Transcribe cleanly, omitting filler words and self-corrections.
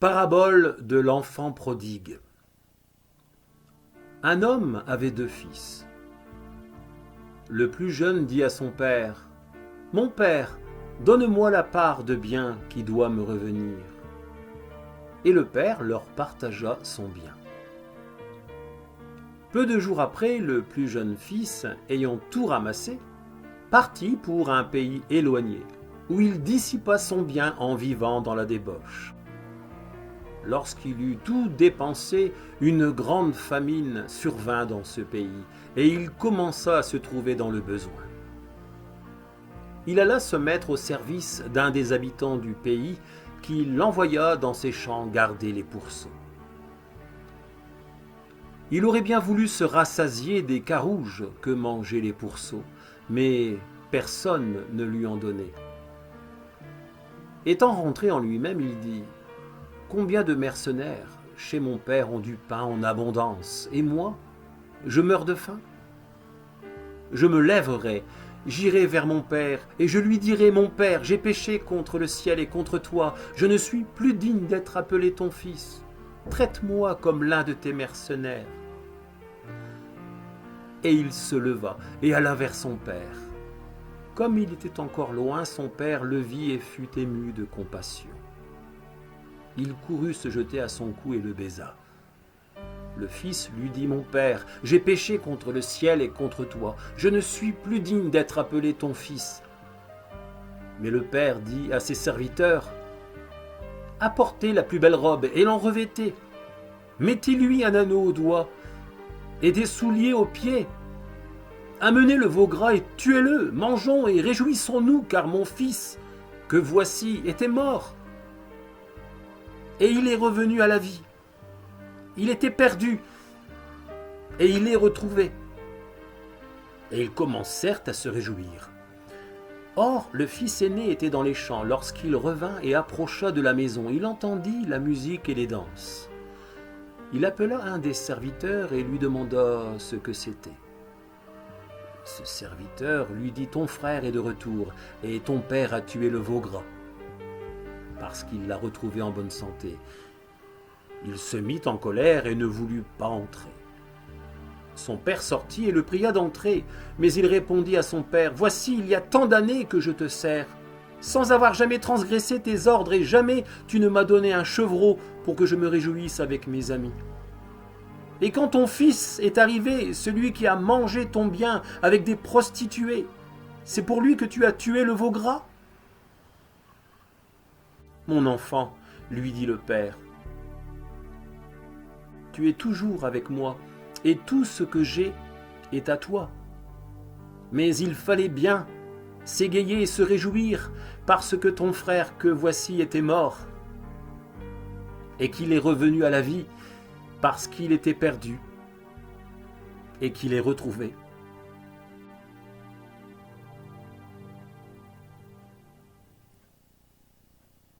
Parabole de l'enfant prodigue. Un homme avait 2 fils. Le plus jeune dit à son père : « Mon père, donne-moi la part de bien qui doit me revenir. » Et le père leur partagea son bien. Peu de jours après, le plus jeune fils, ayant tout ramassé, partit pour un pays éloigné, où il dissipa son bien en vivant dans la débauche. Lorsqu'il eut tout dépensé, une grande famine survint dans ce pays, et il commença à se trouver dans le besoin. Il alla se mettre au service d'un des habitants du pays, qui l'envoya dans ses champs garder les pourceaux. Il aurait bien voulu se rassasier des carouges que mangeaient les pourceaux, mais personne ne lui en donnait. Étant rentré en lui-même, il dit : « Combien de mercenaires chez mon père ont du pain en abondance, et moi, je meurs de faim ? Je me lèverai, j'irai vers mon père, et je lui dirai : Mon père, j'ai péché contre le ciel et contre toi, je ne suis plus digne d'être appelé ton fils. Traite-moi comme l'un de tes mercenaires. » Et il se leva et alla vers son père. Comme il était encore loin, son père le vit et fut ému de compassion. Il courut se jeter à son cou et le baisa. Le fils lui dit : « Mon père, j'ai péché contre le ciel et contre toi. Je ne suis plus digne d'être appelé ton fils. » Mais le père dit à ses serviteurs : « Apportez la plus belle robe et l'en revêtez. Mettez-lui un anneau au doigt et des souliers aux pieds. Amenez le veau gras et tuez-le. Mangeons et réjouissons-nous, car mon fils, que voici, était mort. Et il est revenu à la vie. Il était perdu, et il est retrouvé. » Et ils commencèrent à se réjouir. Or, le fils aîné était dans les champs. Lorsqu'il revint et approcha de la maison, il entendit la musique et les danses. Il appela un des serviteurs et lui demanda ce que c'était. Ce serviteur lui dit : « Ton frère est de retour, et ton père a tué le veau gras, parce qu'il l'a retrouvé en bonne santé. » Il se mit en colère et ne voulut pas entrer. Son père sortit et le pria d'entrer, mais il répondit à son père : « Voici, il y a tant d'années que je te sers, sans avoir jamais transgressé tes ordres, et jamais tu ne m'as donné un chevreau pour que je me réjouisse avec mes amis. Et quand ton fils est arrivé, celui qui a mangé ton bien avec des prostituées, c'est pour lui que tu as tué le veau gras ? » ?»« Mon enfant, lui dit le père, tu es toujours avec moi, et tout ce que j'ai est à toi. Mais il fallait bien s'égayer et se réjouir, parce que ton frère que voici était mort, et qu'il est revenu à la vie, parce qu'il était perdu, et qu'il est retrouvé.